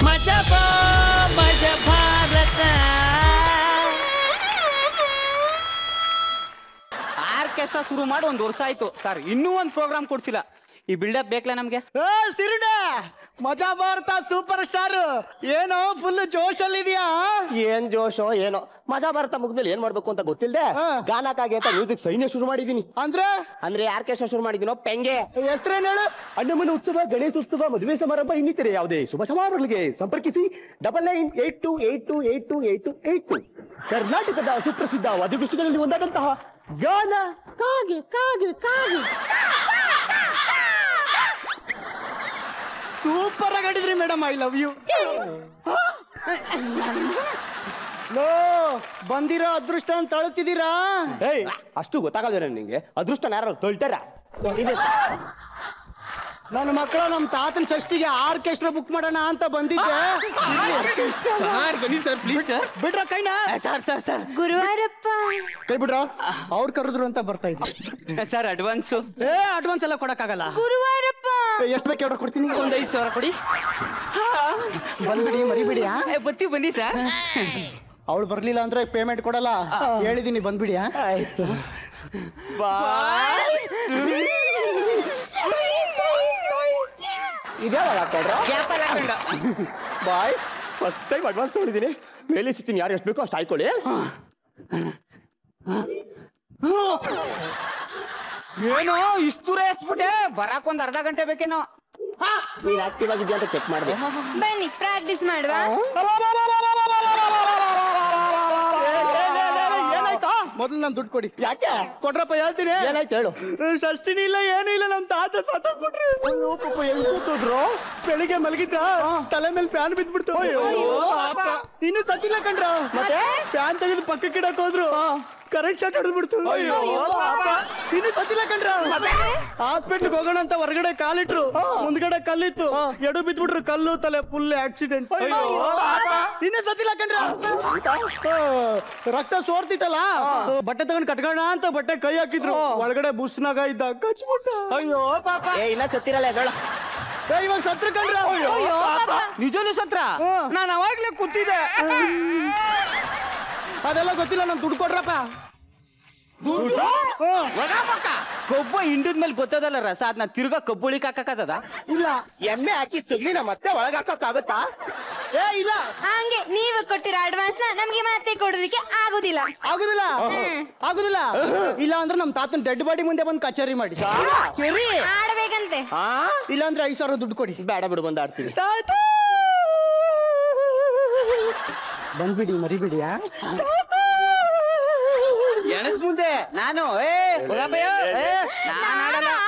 ಮಜ ಭಾರತ ಆರ್ಕೆಸ್ಟ್ರಾ ಶುರು ಮಾಡಿ 1 ವರ್ಷ ಆಯ್ತು ಸರ್, ಇನ್ನೂ ಒಂದು ಪ್ರೋಗ್ರಾಮ್ ಕೊಡ್ಸಿಲ್ಲ. ಈ ಬಿಲ್ಡಪ್ ಬೇಕಲ್ಲ ನಮ್ಗೆ. ಸಿರಿಡೆ ಮಜಾ ಭಾರತ ಸೂಪರ್ ಸ್ಟಾರ್ ಏನೋ ಫುಲ್ ಜೋಶ್ ಅಲ್ಲಿ ಇದೆಯಾ? ಏನ್ ಜೋಶೋ ಏನೋ. ಮಜಾ ಭಾರತ ಮುಗ್ದ್ಮೇಲೆ ಏನ್ ಮಾಡ್ಬೇಕು ಅಂತ ಗೊತ್ತಿಲ್ಲದೆ ಗಾನಕ್ಕಾಗಿ ಅಂತ ಮ್ಯೂಸಿಕ್ ಸೈನ್ಯ ಶುರು ಮಾಡಿದೀನಿ. ಅಂದ್ರೆ ಆರ್ಕೆಸ್ಟ್ರಾ ಶುರು ಮಾಡಿದೀನೋ ಪೆಂಗೆ. ಹೆಸರೇನು ಹೇಳು? ಅಣ್ಣಮ್ಮನ ಉತ್ಸವ, ಗಣೇಶ ಉತ್ಸವ, ಮದುವೆ ಸಮಾರಂಭ ಇನ್ನಿತರೆ ಯಾವುದೇ ಶುಭ ಸಮಾರಂಭಗಳಿಗೆ ಸಂಪರ್ಕಿಸಿ 9982828282. ಕರ್ನಾಟಕದ ಸುಪ್ರಸಿದ್ಧ ವಾದ್ಯಗೋಷ್ಠಿಗಳಲ್ಲಿ ಒಂದಾದಂತಹ ಗಾನ ಕಾಗೆ ಕಾಗೆ ಕಾಗೆ. ಸೂಪರ್ ಆಗಿ ಆಡಿದ್ರಿ ಮೇಡಮ್, ಐ ಲವ್ ಯು. ಬಂದಿರೋ ಅದೃಷ್ಟ ಅಂತ ಅಳುತ್ತಿದ್ದೀರಾ? ಏಯ್, ಅಷ್ಟು ಗೊತ್ತಾಗಲ್ಲ ನಿಂಗೆ. ಅದೃಷ್ಟ ಯಾರು ತೊಳ್ತಾರ? ನನ್ನ ಮಕ್ಕಳು ನಮ್ಮ ತಾತನ ಷಷ್ಟಿಗೆ ಆರ್ಕೆಸ್ಟ್ರಾ ಬುಕ್ ಮಾಡೋಣ ಅಂತ ಬಂದಿದ್ದೆ. ಬನ್ನಿ ಸರ್, ಪ್ಲೀಸ್ ಸರ್. ಬಿಡ್ರ ಕೈನ. ಸರ್ ಗುರುವಾರಪ್ಪ ಕೈ ಬಿಡ್ರ. ಅವ್ರು ಕರೆದ್ರು ಅಂತ ಬರ್ತಾ ಇದ್ದೆ ಸರ್. ಅಡ್ವಾನ್ಸು ಅಡ್ವಾನ್ಸ್ ಎಲ್ಲ ಕೊಡಕ್ಕಾಗಲ್ಲ. ಗುರುವಾರಪ್ಪ ಎಷ್ಟು ಬೇಕು ಹೇಳ್ರ ಕೊಡ್ತೀನಿ. ಒಂದು 5,000 ಕೊಡಿ. ಬಂದ್ಬಿಡಿ, ಮರಿಬಿಡಿ. ಬನ್ನಿ ಸರ್. ಅವಳು ಬರ್ಲಿಲ್ಲ ಅಂದ್ರೆ ಪೇಮೆಂಟ್ ಕೊಡಲ್ಲ ಹೇಳಿದೀನಿ. ಬಂದ್ಬಿಡಿ. ಬಾಯ್ಸ್, ಫಸ್ಟ್ ಟೈಮ್ ಅಡ್ವಾನ್ಸ್ ತಗೊಂಡಿದ್ದೀನಿ. ಮೇಲೆ ಸಿಗ್ತೀನಿ, ಯಾರು ಎಷ್ಟು ಬೇಕೋ ಅಷ್ಟು ಆಯ್ಕೊಳ್ಳಿ. ಏನೋ ಇಷ್ಟು ದೂರ ಎಸ್ಬಿಟ್ಟೆ, ಬರಾಕ್ ಒಂದ್ ಅರ್ಧ ಗಂಟೆ ಬೇಕೇನೋ. ನೀನ್ ಆಕ್ಟಿವ್ ಆಗಿದ್ಯಾ ಅಂತ ಚೆಕ್ ಮಾಡಿದೆ. ಬನ್ನಿ ಪ್ರಾಕ್ಟೀಸ್ ಮಾಡುವ. ಏನಾಯ್ತಾ? ಮೊದಲು ನಾನು ದುಡ್ಡು ಕೊಡಿ. ಯಾಕೆ? ಕೊಟ್ರಪ್ಪ, ಹೇಳ್ತೀನಿ. ಏನಾಯ್ತು ಹೇಳು. ಷಷ್ಟಿನಿ ಇಲ್ಲ, ಏನೂ ಇಲ್ಲ. ನಮ್ ತಾತ ಸತ್ತೋಗ್ಬಿಟ್ರಿ. ಪಾಪ ಎಲ್ಲಿ ಕೂತಿದ್ರು? ಬೆಳಿಗ್ಗೆ ಮಲಗಿದ್ದ, ತಲೆ ಮೇಲೆ ಫ್ಯಾನ್ ಬಿದ್ಬಿಡ್ತು. ಇನ್ನು ಸತ್ತಿಲ್ಲ ಕಣ್ರ. ಮತ್ತೆ ಫ್ಯಾನ್ ತೆಗೆದು ಪಕ್ಕಕ್ಕೆ ಇಡಕ್ ಹೋದ್ರು, ಕರೆಂಟ್ ಶಾಕ್ ಹೊಡೆದ್ಬಿಡ್ತು. ಇನ್ನು ಸತ್ತಿಲ್ಲ ಕಣ್ರ. ಹಾಸ್ಪಿಟ್ಲ್ಗೆ ಹೋಗೋಣ ಅಂತ ಹೊರಗಡೆ ಕಾಲಿಟ್ರು, ಮುಂದ್ಗಡೆ ಕಲ್ಲಿತ್ತು, ಎಡು ಬಿದ್ಬಿಟ್ರು. ಕಲ್ಲು ತಲೆ ಫುಲ್ ಆಕ್ಸಿಡೆಂಟ್. ಇನ್ನು ಸತ್ತಿಲ್ಲ ಕಣ್ರ. ರಕ್ತ ಸೋರ್ತಿತ್ತಲ್ಲ, ಬಟ್ಟೆ ತಗೊಂಡ್ ಕಟ್ಕೋಣ ಅಂತ ಬಟ್ಟೆ ಕೈ ಹಾಕಿದ್ರು, ಒಳಗಡೆ ಬುಸ್ನಾಗ ಇದ್ದ ಕಚ್ಬಿಟ್ಟ. ಅಯ್ಯೋ ಪಾಪ. ಇನ್ನ ಸತ್ತಿರಲ್ಲ ಹೇಳ. ಇವಾಗ ಸತ್ರ ಕಂಡ್ರ. ನಿಜವೂ ಸತ್ರ? ನಾನು ಅವಾಗ್ಲೇ ಕೂತಿದ್ದೆ. ಅದೆಲ್ಲ ಗೊತ್ತಿಲ್ಲ, ನನ್ ದುಡ್ಡು ಕೊಡ್ರಪ್ಪ. ಕೊಬ್ಬು ಹಿಂಡಿದ್ಮೇಲೆ ಗೊತ್ತದಲ್ಲ ರಸ, ಅದನ್ನ ತಿರ್ಗಾ ಕಬ್ಬುಳಿಕ್ ಹಾಕಕ್ಕದ? ಇಲ್ಲ, ಎಣ್ಣೆ ಹಾಕಿ ಸುಗ್ಲಿನ ಮತ್ತೆ ಒಳಗ ಹಾಕಕ್ಕಾಗತ್ತಾ? ಇಲ್ಲ, ಹಂಗೆ ನೀವು ಕೊಟ್ಟಿರೋ ಅಡ್ವಾನ್ಸ್ ನಮ್ಗೆ ಮತ್ತೆ ಕೊಡೋದಕ್ಕೆ ಆಗುದಿಲ್ಲ. ಆಗುದಿಲ್ಲ. ಇಲ್ಲ ಅಂದ್ರೆ ನಮ್ ತಾತನ್ ಡೆಡ್ ಬಾಡಿ ಮುಂದೆ ಬಂದು ಕಚೇರಿ ಮಾಡಿ. ಆಡ್ಬೇಕಂತೆ. ಇಲ್ಲ ಅಂದ್ರೆ 5,000 ದುಡ್ಡು ಕೊಡಿ. ಬೇಡ ಬಿಡು, ಬಂದು ಆಡ್ತೀನಿ. ಬಂದ್ಬಿಡಿ, ಮರಿಬಿಡಿ. ಎಣದ್ ಮುಂದೆ ನಾನು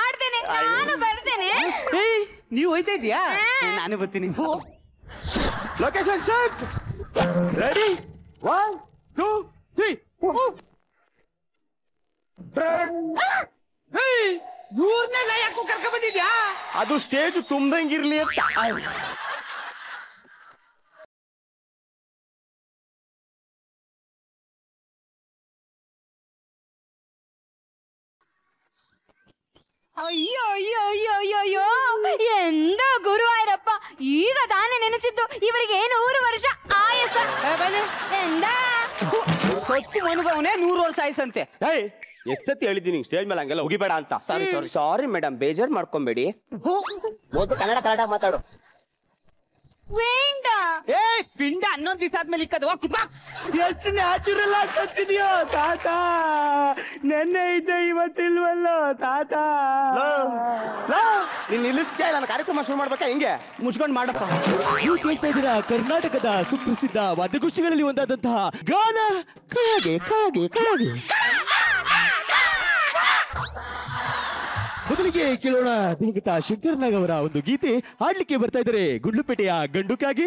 ಆಡ್ತೇನೆ, ನಾನು ಬರ್ತೇನೆ. ನೀವು ಹೋಯ್ತಾ ಇದೀಯಾ? ನಾನು ಬರ್ತೀನಿ. Location shift. ರೆಡಿ? 1 2 3. ಊರ್ನೆಲ್ಲ ಯಾಕೋ ಕರ್ಕ ಬಂದಿದ್ಯಾ? ಅದು ಸ್ಟೇಜ್ ತುಂಬ್ದಂಗಿರ್ಲಿ ಅಂತ. ಅಯ್ಯೋ ಅಯ್ಯೋ ಅಯ್ಯೋ ಅಯ್ಯೋ ಅಯ್ಯೋ, ಎಂದ ಗುರುವಾರಪ್ಪ, ಈಗ ತಾನೇ ನೆನೆಸಿದ್ದು ಇವರಿಗೆ 100 ವರ್ಷ ಆಯಸ. ಎಂದ ಹೊತ್ತು ಮನುಗವನೇ 100 ವರ್ಷ ಆಯ್ಸಂತೆ. ಎಷ್ಟತಿ ಹೇಳಿದ್ದೀನಿ ಸ್ಟೇಜ್ ಮೇಲೆ ಹಂಗೆಲ್ಲ ಹೋಗಿಬೇಡ ಅಂತ. ಸಾರಿ ಮೇಡಮ್, ಬೇಜಾರ್ ಮಾಡ್ಕೊಂಬೇಡಿ. ಕನ್ನಡ ಮಾತಾಡು. ವೇಂಡ ಪಿಂಡ 11 ದಿವಸ ಆದ್ಮೇಲೆ ಇಕ್ಕದು. ಎಷ್ಟು ನ್ಯಾಚುರಲ್ ಆಗಿ ಸತ್ತಿದ್ಯೋ ತಾತ. ನೆನ್ನೆ ಇದ್ದೆ, ಇವತ್ತಿಲ್ವಲ್ಲೋ ತಾತ. ನೀನ್ ನಿಲ್ಲಿಸ್ತೀಯ? ನಾನು ಕಾರ್ಯಕ್ರಮ ಶುರು ಮಾಡ್ಬೇಕಾ? ಹಿಂಗೆ ಮುಚ್ಕೊಂಡ್ ಮಾಡಪ್ಪ. ನೀವು ಕೇಳ್ತಾ ಇದ್ದೀರಾ ಕರ್ನಾಟಕದ ಸುಪ್ರಸಿದ್ಧ ವಾದ್ಯಗೋಷ್ಠಿಗಳಲ್ಲಿ ಒಂದಾದಂತಹ ಗಾನ ಕಾಗೆ ಕಾಗೆ ಕಾಗೆ. ಮೊದಲಿಗೆ ಕೇಳೋಣ ದಿವಂಗತ ಶಂಕರ್ನಾಗ್ ಅವರ ಒಂದು ಗೀತೆ. ಹಾಡ್ಲಿಕ್ಕೆ ಬರ್ತಾ ಇದ್ದಾರೆ ಗುಂಡ್ಲುಪೇಟೆಯ ಗಂಡುಕಾಗಿ,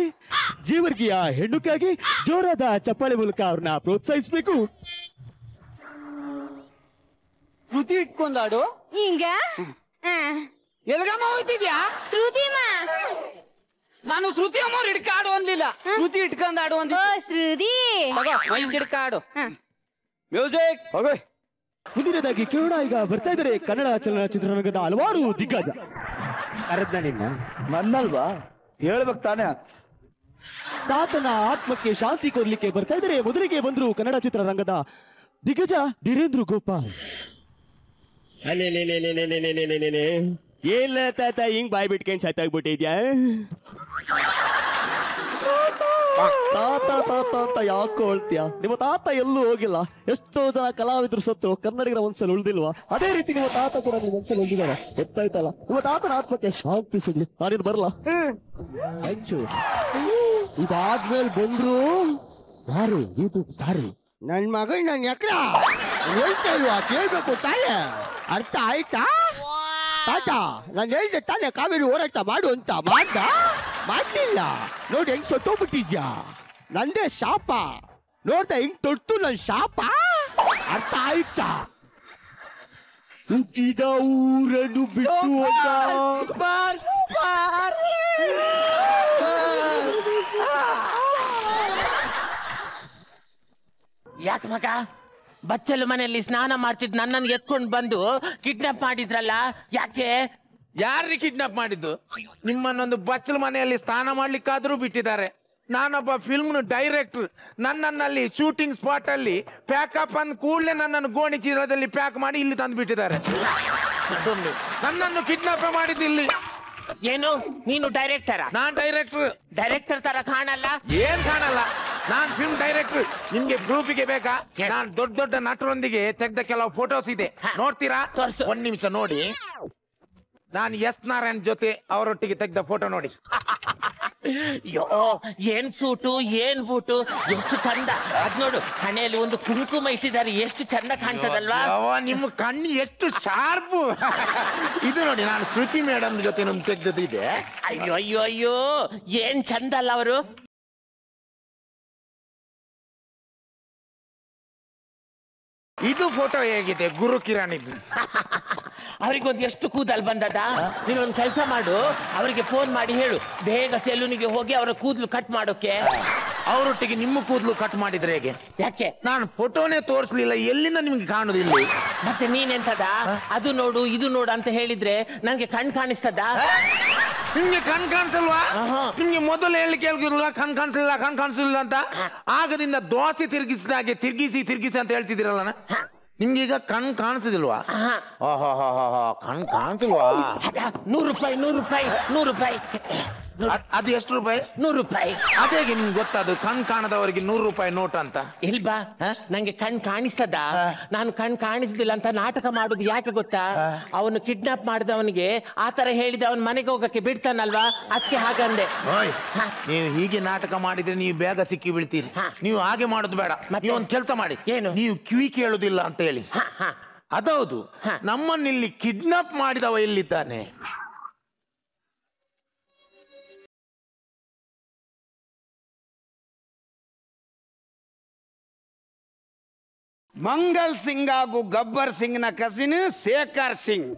ಜೇವರ್ಗಿಯ ಹೆಣ್ಣುಕಾಗಿ. ಜೋರಾದ ಚಪ್ಪಾಳೆ ಮೂಲಕ ಅವ್ರನ್ನ ಪ್ರೋತ್ಸಾಹಿಸಬೇಕು. ಶ್ರುತಿ ಇಟ್ಕೊಂಡಾಡು. ಹಿಂಗ ಎಲ್ಗಮ್ಮ ಹೋಯ್ತಿದ್ಯಾ? ಶ್ರುತಿಮಾ, ನಾನು ಶ್ರುತಿ ಅಮ್ಮವ್ರು ಹಿಡ್ಕ ಆಡು ಅಂದಿಲ್ಲ, ಶ್ರುತಿ ಇಟ್ಕೊಂಡ್ ಆಡು ಅಂದ. ಶ್ರುತಿ ಮೈಕ್ ಹಿಡ್ಕ ಆಡು. ಮ್ಯೂಸಿಕ್ ಹೋಗೋಯ್. ಮುಂದಿನದಾಗಿ ಕೇಳೋಣ. ಈಗ ಬರ್ತಾ ಇದ್ದಾರೆ ಕನ್ನಡ ಚಲನಚಿತ್ರರಂಗದ ಹಲವಾರು ದಿಗ್ಗಜ. ಕರೆದ್ನ ನಿನ್ನ ನನ್ನಲ್ವಾ? ಹೇಳ್ಬೇಕು ತಾನೆ. ತಾತನ ಆತ್ಮಕ್ಕೆ ಶಾಂತಿ ಕೊಡ್ಲಿಕ್ಕೆ ಬರ್ತಾ ಇದ್ದಾರೆ. ಮೊದಲಿಗೆ ಬಂದ್ರು ಕನ್ನಡ ಚಿತ್ರರಂಗದ ದಿಗ್ಗಜ ಧೀರೇಂದ್ರ ಗೋಪಾಲ್. ಏನ್ ತಾತ ಹಿಂಗ್ ಬಾಯ್ ಬಿಟ್ಕೊಂಡ್ ಸತ್ತಾಗ್ಬಿಟ್ಟಿದ್ಯಾ? ತಾತ ತಾತ ಅಂತ ಯಾಕೆ ಹೇಳ್ತೀಯ? ನಿಮ್ಮ ತಾತ ಎಲ್ಲೂ ಹೋಗಿಲ್ಲ. ಎಷ್ಟೋ ಜನ ಕಲಾವಿದರು ಸತ್ತು ಕನ್ನಡಿಗರ ಮನಸ್ಸಲ್ಲಿ ಉಳಿದಿಲ್ವಾ? ಅದೇ ರೀತಿ ನಿಮ್ಮ ತಾತ ಕೂಡ ನಿಮ್ಮ ಮನಸ್ಸಲ್ಲಿ ಉಳಿದಿದ್ದಾರ. ಗೊತ್ತಾಯ್ತಲ್ಲ? ನಿಮ್ಮ ತಾತನ ಆತ್ಮಕ್ಕೆ ಶಾಂತಿ ಸಿಗ್ಲಿ. ನಾನಿನ್ ಬರ್ಲಾ? ಇದಾದ್ಮೇಲೆ ಬಂದ್ರು ಯಾರು? ಯೂಟ್ಯೂಬ್ ಸ್ಟಾರ್ ನನ್ ಮಗ ನನ್ ಎಕ್ರ ಹೇಳ್ತಾ ಇಲ್ವಾ? ಕೇಳ್ಬೇಕು ತಾನೆ. ಅರ್ಥ ಆಯ್ತಾ ತಾತ? ನಾನು ಹೇಳ್ದೆ ತಾನೆ ಕಾವೇರಿ ಹೋರಾಟ ಮಾಡು ಅಂತ. ಮಾಡ್ಲಿಲ್ಲ ನೋಡಿ, ಹೆಂಗ್ ಸತ್ತೋಗ್ಬಿಟ್ಟಿದ್ಯಾ? ನಂದೇ ಶಾಪ ನೋಡ್ತಾ ಹಿಂಗ್ ತೊಟ್ಟು ನನ್ ಶಾಪ. ಅರ್ಥ ಆಯ್ತಾ? ಹುಟ್ಟಿದ ಊರನ್ನು ಬಿಟ್ಟು ಯಾಕೆ ಮಗ ಬಚ್ಚಲು ಮನೆಯಲ್ಲಿ ಸ್ನಾನ ಮಾಡ್ತಿದ್ ನನ್ನನ್ನು ಎತ್ಕೊಂಡು ಬಂದು ಕಿಡ್ನಾಪ್ ಮಾಡಿದ್ರಲ್ಲ, ಯಾಕೆ? ಯಾರಿಗೆ ಕಿಡ್ನಾಪ್ ಮಾಡಿದ್ದು? ನಿಮ್ಮನ್ನೊಂದು ಬಚ್ಚಲು ಮನೆಯಲ್ಲಿ ಸ್ನಾನ ಮಾಡ್ಲಿಕ್ಕಾದ್ರೂ ಬಿಟ್ಟಿದ್ದಾರೆ. ನಾನೊಬ್ಬ ಫಿಲ್ಮ್ ಡೈರೆಕ್ಟರ್. ನನ್ನಲ್ಲಿ ಶೂಟಿಂಗ್ ಸ್ಪಾಟ್ ಅಲ್ಲಿ ಪ್ಯಾಕಪ್ ಅಂದ್ ಕೂಡಲೇ ನನ್ನನ್ನು ಗೋಣಿ ಚೀಲದಲ್ಲಿ ಪ್ಯಾಕ್ ಮಾಡಿ ಇಲ್ಲಿ ತಂದು ಬಿಟ್ಟಿದ್ದಾರೆ. ನನ್ನನ್ನು ಕಿಡ್ನಾಪ್ ಮಾಡಿದ್ದಿಲ್ಲಿ. ಏನು ನೀನು ಡೈರೆಕ್ಟರ? ನಾನ್ ಡೈರೆಕ್ಟರ್ ತರ ಕಾಣಲ್ಲ. ಏನ್ ಕಾಣಲ್ಲ, ನಾನ್ ಫಿಲ್ಮ್ ಡೈರೆಕ್ಟರ್. ನಿಮ್ಗೆ ಗ್ರೂಪಿಗೆ ಬೇಕಾ? ನಾನ್ ದೊಡ್ಡ ದೊಡ್ಡ ನಟರೊಂದಿಗೆ ತೆಗೆದ ಕೆಲವು ಫೋಟೋಸ್ ಇದೆ, ನೋಡ್ತೀರಾ? ಒಂದ್ ನಿಮಿಷ ನೋಡಿ. ನಾನು ಎಸ್ ನಾರಾಯಣ್ ಜೊತೆ ಅವರೊಟ್ಟಿಗೆ ತೆಗೆದ ಫೋಟೋ ನೋಡಿ. ಅಯ್ಯೋ, ಏನ್ ಸೂಟು, ಏನ್ ಬೂಟು, ಎಷ್ಟು ಚಂದ. ಅದ್ ನೋಡು, ಹಣೆಯಲ್ಲಿ ಒಂದು ಕುಂಕುಮ ಇಟ್ಟಿದ್ದಾರೆ, ಎಷ್ಟು ಚಂದ ಕಾಣ್ತದಲ್ವಾ? ನಿಮ್ಮ ಕಣ್ಣು ಎಷ್ಟು ಶಾರ್ಪ್. ಇದು ನೋಡಿ, ನಾನು ಶ್ರುತಿ ಮೇಡಮ್ ಜೊತೆ ನಮ್ ತೆಗ್ದದಿದೆ. ಅಯ್ಯೋ ಅಯ್ಯೋ ಅಯ್ಯೋ, ಏನ್ ಚಂದ ಅಲ್ಲ ಅವರು. ಇದು ಫೋಟೋ ಹೇಗಿದೆ? ಗುರು ಕಿರಣ್ ಇದು. ಅವರಿಗೊಂದು ಎಷ್ಟು ಕೂದಲು ಬಂದದ. ನೀನೊಂದು ಕೆಲಸ ಮಾಡು, ಅವರಿಗೆ ಫೋನ್ ಮಾಡಿ ಹೇಳು, ಬೇಗ ಸೆಲೂನಿಗೆ ಹೋಗಿ ಅವರ ಕೂದಲು ಕಟ್ ಮಾಡೋಕೆ. ಅವರೊಟ್ಟಿಗೆ ನಿಮ್ಮ ಕೂದಲು ಕಟ್ ಮಾಡಿದ್ರೆ ಹೇಗೆ? ಯಾಕೆ? ನಾನು ಫೋಟೋನೇ ತೋರಿಸ್ಲಿಲ್ಲ, ಎಲ್ಲಿಂದ ನಿಮ್ಗೆ ಕಾಣುದಿಲ್ಲ. ಮತ್ತೆ ನೀನೆಂತದ ಅದು ನೋಡು ಇದು ನೋಡು ಅಂತ ಹೇಳಿದ್ರೆ ನಂಗೆ ಕಣ್ ಕಾಣಿಸ್ತದ? ನಿಮ್ಗೆ ಕಣ್ ಕಾಣಿಸಲ್ವಾ? ನಿಮ್ಗೆ ಮೊದಲು ಹೇಳಿ ಕೇಳಿಲ್ವಾ ಕಣ್ ಕಾಣಿಸಲಿಲ್ಲ ಅಂತ? ಆಗದಿಂದ ದೋಸೆ ತಿರುಗಿಸಿದಾಗೆ ತಿರ್ಗಿಸಿ ಅಂತ ಹೇಳ್ತಿದ್ದೀರಲ್ಲ. ನಿಮ್ಗೀಗ ಕಣ್ ಕಾಣಿಸುದಿಲ್ವಾ? ಕಣ್ ಕಾಣಿಸಲ್ವಾ? 100 ರೂಪಾಯಿ. ಅದು ಎಷ್ಟು ರೂಪಾಯಿ? 100 ರೂಪಾಯಿ. ಅದೇಗೆ ನಿಮ್ಗೆ ಗೊತ್ತಾದ್ರು ಕಣ್ ಕಾಣದವರಿಗೆ 100 ರೂಪಾಯಿ ನೋಟ್ ಅಂತ? ಇಲ್ವಾ, ನಂಗೆ ಕಣ್ ಕಾಣಿಸ್ತದ. ನಾನು ಕಣ್ ಕಾಣಿಸುದಿಲ್ಲ ಅಂತ ನಾಟಕ ಮಾಡುದು ಯಾಕೆ ಗೊತ್ತಾ? ಅವನು ಕಿಡ್ನಾಪ್ ಮಾಡಿದವನಿಗೆ ಆತರ ಹೇಳಿದ ಅವನ ಮನೆಗೆ ಹೋಗಕ್ಕೆ ಬಿಡ್ತಾನಲ್ವಾ, ಅದಕ್ಕೆ ಹಾಗಂದೆ. ನೀವು ಹೀಗೆ ನಾಟಕ ಮಾಡಿದ್ರೆ ನೀವು ಬೇಗ ಸಿಕ್ಕಿ ಬೀಳ್ತೀರಿ. ನೀವು ಹಾಗೆ ಮಾಡೋದು ಬೇಡ. ನೀವು ಒಂದು ಕೆಲಸ ಮಾಡಿ. ಏನು? ನೀವು ಕಿವಿ ಕೇಳುದಿಲ್ಲ ಅಂತ ಹೇಳಿ. ಅದೌದು, ನಮ್ಮನ್ನಿಲ್ಲಿ ಕಿಡ್ನಾಪ್ ಮಾಡಿದವ ಎಲ್ಲಿದ್ದಾನೆ? ಮಂಗಲ್ ಸಿಂಗ್ ಹಾಗೂ ಗಬ್ಬರ್ ಸಿಂಗ್ನ ಕಸಿನ್ ಶೇಖರ್ ಸಿಂಗ್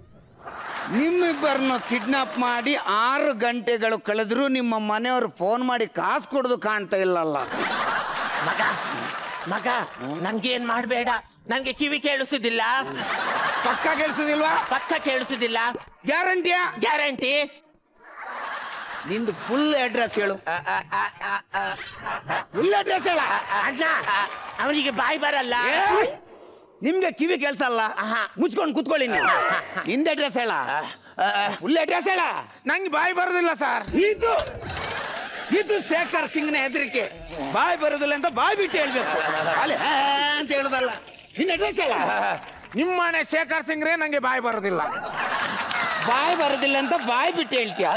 ನಿಮ್ಮಿಬ್ಬರನ್ನು ಕಿಡ್ನಾಪ್ ಮಾಡಿ 6 ಗಂಟೆಗಳು ಕಳೆದ್ರು ನಿಮ್ಮ ಮನೆಯವರು ಫೋನ್ ಮಾಡಿ ಕಾಸು ಕೊಡೋದು ಕಾಣ್ತಾ ಇಲ್ಲಲ್ಲ. ಮಗ ನನ್ಗೇನ್ ಮಾಡ್ಬೇಡ, ನನ್ಗೆ ಕಿವಿ ಕೇಳಿಸುದಿಲ್ಲ. ಪಕ್ಕ ಕೇಳಿಸುದಿಲ್ವಾ? ಪಕ್ಕ ಕೇಳಿಸುದಿಲ್ಲ. ಗ್ಯಾರಂಟಿಯಾ? ಗ್ಯಾರಂಟಿ. ನಿಂದು ಫುಲ್ ಅಡ್ರೆಸ್ ಹೇಳು. ಫುಲ್ ಅಡ್ರೆಸ್ ಹೇಳ. ಅಣ್ಣ, ಅವನಿಗೆ ಬಾಯಿ ಬರಲ್ಲ. ನಿಮ್ಗೆ ಕಿವಿ ಕೇಳ್ಸಲ್ಲ, ಮುಚ್ಕೊಂಡು ಕುತ್ಕೊಳ್ಳಿ ನೀವು. ನಿಂದ ಅಡ್ರೆಸ್ ಹೇಳ, ಫುಲ್ ಅಡ್ರೆಸ್ ಹೇಳ. ನಂಗೆ ಬಾಯಿ ಬರೋದಿಲ್ಲ ಸರ್. ಇದು ಶೇಖರ್ ಸಿಂಗ್ನ ಹೆದರಿಕೆ. ಬಾಯಿ ಬರೋದಿಲ್ಲ ಅಂತ ಬಾಯಿ ಬಿಟ್ಟು ಹೇಳ್ಬೇಕು, ಅಲ್ಲಿ ಅಂತ ಹೇಳುದಲ್ಲ. ನಿನ್ನ ಅಡ್ರೆಸ್ ಹೇಳ. ನಿಮ್ಮನೆ ಶೇಖರ್ ಸಿಂಗ್ರೇ ನಂಗೆ ಬಾಯಿ ಬರೋದಿಲ್ಲ. ಬಾಯಿ ಬರೋದಿಲ್ಲ ಅಂತ ಬಾಯಿ ಬಿಟ್ಟು ಹೇಳ್ತೀಯ?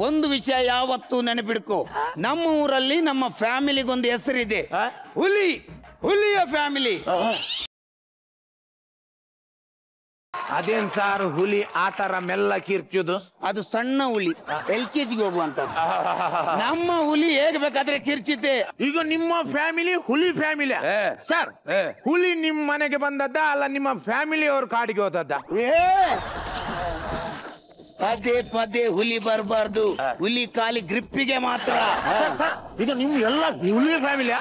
ಒಂದು ವಿಷಯ ಯಾವತ್ತೂ ನೆನಪಿಡ್ಕೋ, ನಮ್ಮ ಊರಲ್ಲಿ ನಮ್ಮ ಫ್ಯಾಮಿಲಿಗೊಂದು ಹೆಸರಿದೆ, ಹುಲಿಯ ಫ್ಯಾಮಿಲಿ. ಅದೇನ್ ಸಾರ್ ಹುಲಿ ಆತರ ಮೆಲ್ಲ ಕಿರ್ಚುದು? ಅದು ಸಣ್ಣ ಹುಲಿ, LKG ಹೋಗುವಂತ. ನಮ್ಮ ಹುಲಿ ಹೇಗೆ ಬೇಕಾದ್ರೆ ಕಿರ್ಚಿತೆ. ಈಗ ನಿಮ್ಮ ಫ್ಯಾಮಿಲಿ ಹುಲಿ ಫ್ಯಾಮಿಲಿ ಸರ್? ಹುಲಿ ನಿಮ್ ಮನೆಗೆ ಬಂದದ್ದ ಅಲ್ಲ ನಿಮ್ಮ ಫ್ಯಾಮಿಲಿ ಅವ್ರ ಕಾಡಿಗೆ ಹೋದದ್ದ? ಪದೇ ಪದೇ ಹುಲಿ ಬರಬಾರ್ದು, ಹುಲಿ ಖಾಲಿ ಗ್ರಿಪ್ಪಿಗೆ ಮಾತ್ರ. ಇದು ನಿಮ್ ಎಲ್ಲ ಹುಲಿ ಫ್ಯಾಮಿಲಿ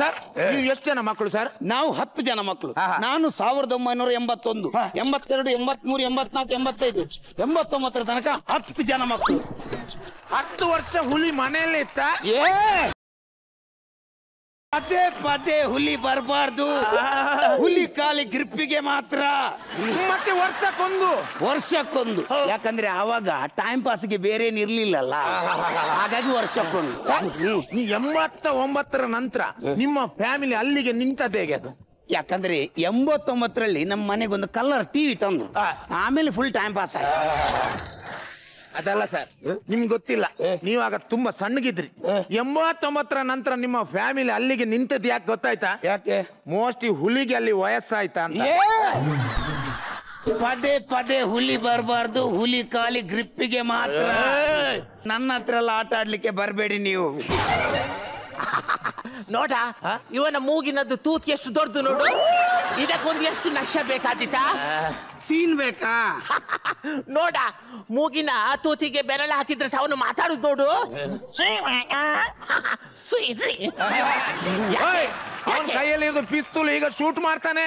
ಸರ್? ನೀವು ಎಷ್ಟು ಜನ ಮಕ್ಕಳು ಸರ್? ನಾವು 10 ಜನ ಮಕ್ಕಳು. ನಾನು 1981, 82, 83, 84, 85, 89 ತನಕ 10 ಜನ ಮಕ್ಕಳು. 10 ವರ್ಷ ಹುಲಿ ಮನೆಯಲ್ಲೇ ಇತ್ತ. ಪದೇ ಪದೇ ಹುಲಿ ಬರಬಾರ್ದು. ಹುಲಿ ಕಾಲಿ ಗ್ರಿಪ್ಪಿಗೆ ಮಾತ್ರ. ಮತ್ತೆ ವರ್ಷಕ್ಕೊಂದು. ಯಾಕಂದ್ರೆ ಆವಾಗ ಟೈಮ್ ಪಾಸ್ಗೆ ಬೇರೆ ಇರ್ಲಿಲ್ಲಲ್ಲ, ಹಾಗಾಗಿ ವರ್ಷಕ್ಕೊಂದು. 89ರ ನಂತರ ನಿಮ್ಮ ಫ್ಯಾಮಿಲಿ ಅಲ್ಲಿಗೆ ನಿಂತದ್ದು ಹೇಗೆ? ಯಾಕಂದ್ರೆ 89ರಲ್ಲಿ ನಮ್ಮ ಮನೆಗೊಂದು ಕಲರ್ ಟಿವಿ ತಂದು ಆಮೇಲೆ ಫುಲ್ ಟೈಮ್ ಪಾಸ್ ಆಯ್ತು. ಅದಲ್ಲ ಸರ್, ನಿಮ್ಗೆ ಗೊತ್ತಿಲ್ಲ, ನೀವಾಗ ತುಂಬಾ ಸಣ್ಣಗಿದ್ರಿ. 89ರ ನಂತರ ನಿಮ್ಮ ಫ್ಯಾಮಿಲಿ ಅಲ್ಲಿಗೆ ನಿಂತದ್ದು ಯಾಕೆ ಗೊತ್ತಾಯ್ತಾ? ಯಾಕೆ? ಮೋಸ್ಟ್ಲಿ ಹುಲಿಗೆ ಅಲ್ಲಿ ವಯಸ್ಸಾಯ್ತಾ ಅಂತ. ಪದೇ ಪದೇ ಹುಲಿ ಬರಬಾರ್ದು, ಹುಲಿ ಕಾಲಿ ಗ್ರಿಪ್ಪಿಗೆ ಮಾತ್ರ. ನನ್ನ ಹತ್ರ ಎಲ್ಲ ಆಟ ಆಡ್ಲಿಕ್ಕೆ ಬರಬೇಡಿ ನೀವು. ನೋಡ, ಇವನ ಮೂಗಿನದ್ದು ತೂತ್ ಎಷ್ಟು ದೊಡ್ಡದು ನೋಡು. ಇದಕ್ಕೊಂದು ಎಷ್ಟು ನಶ ಬೇಕಾದಿತ್ತ? ಸೀನ್ ಬೇಕಾ? ನೋಡ, ಮೂಗಿನ ತೂತಿಗೆ ಬೆರಳು ಹಾಕಿದ್ರೆ ಅವನು ಮಾತಾಡುದು ನೋಡು. ಅವನ ಕೈಯಲ್ಲಿ ಇರೋದು ಪಿಸ್ತೂಲ್, ಈಗ ಶೂಟ್ ಮಾಡ್ತಾನೆ.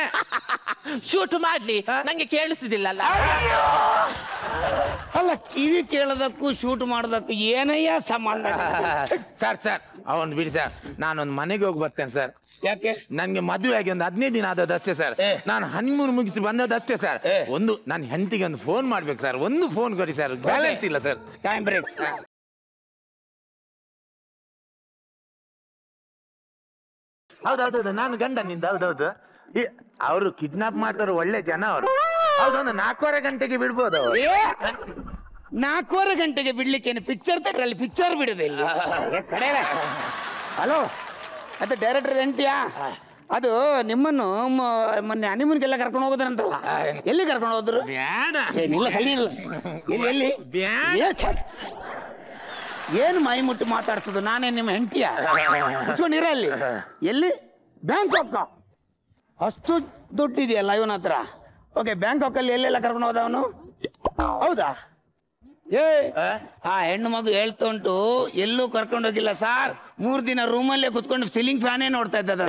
ಶೂಟ್ ಮಾಡ್ಲಿ, ನಂಗೆ ಕೇಳಿಸುದಿಲ್ಲಲ್ಲ. ಅಲ್ಲ, ಕಿವಿ ಕೇಳೋದಕ್ಕೂ ಶೂಟ್ ಮಾಡೋದಕ್ಕೂ ಏನಯ್ಯ ಸಂಬಂಧ? ಸರ್ ಅವನ್ ಬಿಡಿ ಸರ್, ನಾನೊಂದು ಮನೆಗೆ ಹೋಗಿ ಬರ್ತೇನೆ ಸರ್. ಯಾಕೆ? ನನ್ಗೆ ಮದುವೆ ಆಗಿ ಒಂದು 15 ದಿನ ಆದದಷ್ಟೇ ಸರ್. ನಾನು ಹನಿಮೂನ್ ಮುಗಿಸಿ ಬಂದದಷ್ಟೇ ಸರ್. ಒಂದು ನನ್ನ ಹೆಂಡತಿಗೆ ಒಂದು ಫೋನ್ ಮಾಡ್ಬೇಕು ಸರ್. ಒಂದು ಫೋನ್ ಕೊಡಿ ಸರ್, ಬ್ಯಾಲೆನ್ಸ್ ಇಲ್ಲ ಸರ್. Time break. ಹೌದೌದು, ನಾನು ಗಂಡನಿಂದ. ಹೌದೌದು, ಅವರು ಕಿಡ್ನಾಪ್ ಮಾಡ್ತಾರೆ, ಒಳ್ಳೆ ಜನ ಅವರು. ಹೌದೊಂದು 4:15 ಗಂಟೆಗೆ ಬಿಡ್ಬೋದು. 4:15 ಗಂಟೆಗೆ ಬಿಡ್ಲಿಕ್ಕೆ ಪಿಕ್ಚರ್ ಥಿಯೇಟರ್ ಪಿಕ್ಚರ್ ಬಿಡುದಿಲ್ಲ. ಹಲೋ, ಅದು ಡೈರೆಕ್ಟರ್ ಎಂಟಿಯಾ? ಅದು ನಿಮ್ಮನ್ನು ಮೊನ್ನೆ ಹನಿಮೂನ್ಗೆಲ್ಲ ಕರ್ಕೊಂಡು ಹೋಗೋದ್ರಂತಲ್ಲ, ಎಲ್ಲಿ ಕರ್ಕೊಂಡು ಹೋದ್ರು? ಬೇಡ, ಏನಿಲ್ಲ, ಕಲಿಯಿಲ್ಲ. ಎಲ್ಲಿ? ಏನು ಮೈ ಮುಟ್ಟು ಮಾತಾಡ್ಸೋದು? ನಾನೇ ನಿಮ್ಮ ಹೆಂಡತಿಯ? ಕುತ್ಕೊಂಡಿರ ಅಲ್ಲಿ. ಎಲ್ಲಿ? ಬ್ಯಾಂಕಾಕ್. ಅಷ್ಟು ದುಡ್ಡಿದೆಯಲ್ಲ ಇವನ ಹತ್ರ. ಓಕೆ, ಬ್ಯಾಂಕಾಕಲ್ಲಿ ಎಲ್ಲೆಲ್ಲ ಕರ್ಕೊಂಡು ಹೋದ ಅವನು? ಹೌದಾ? ಆ ಹೆಣ್ಣು ಮಗು ಹೇಳ್ತಾ ಉಂಟು, ಎಲ್ಲೂ ಕರ್ಕೊಂಡು ಹೋಗಿಲ್ಲ ಸಾರ್. 3 ದಿನ ರೂಮಲ್ಲೇ ಕುತ್ಕೊಂಡು ಸೀಲಿಂಗ್ ಫ್ಯಾನೇ ನೋಡ್ತಾ ಇದ್ದದ.